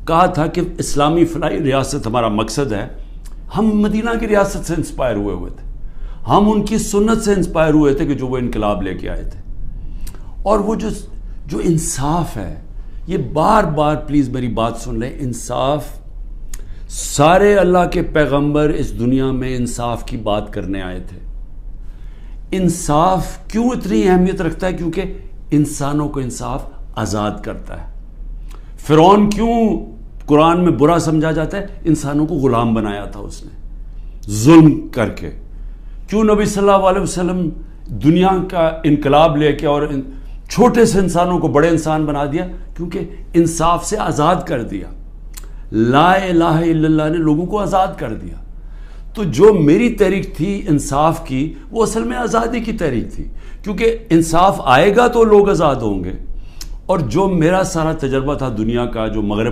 کہا تھا کہ اسلامی فلاحی ریاست ہمارا مقصد ہے. ہم مدینہ کی ریاست سے انسپائر ہوئے تھے, ہم ان کی سنت سے انسپائر ہوئے تھے کہ جو وہ انقلاب لے کے آئے تھے. اور وہ جو انصاف ہے, یہ بار بار پلیز میری بات سن لیں, انصاف, سارے اللہ کے پیغمبر اس دنیا میں انصاف کی بات کرنے آئے تھے. انصاف کیوں اتنی اہمیت رکھتا ہے؟ کیونکہ انسانوں کو انصاف آزاد کرتا ہے. فرعون کیوں قرآن میں برا سمجھا جاتا ہے؟ انسانوں کو غلام بنایا تھا اس نے ظلم کر کے. کیوں نبی صلی اللہ علیہ وسلم دنیا کا انقلاب لے کے اور چھوٹے سے انسانوں کو بڑے انسان بنا دیا؟ کیونکہ انصاف سے آزاد کر دیا. لا الہ الا اللہ نے لوگوں کو آزاد کر دیا. تو جو میری تحریک تھی انصاف کی, وہ اصل میں آزادی کی تحریک تھی, کیونکہ انصاف آئے گا تو لوگ آزاد ہوں گے. اور جو میرا سارا تجربہ تھا دنیا کا, جو مغرب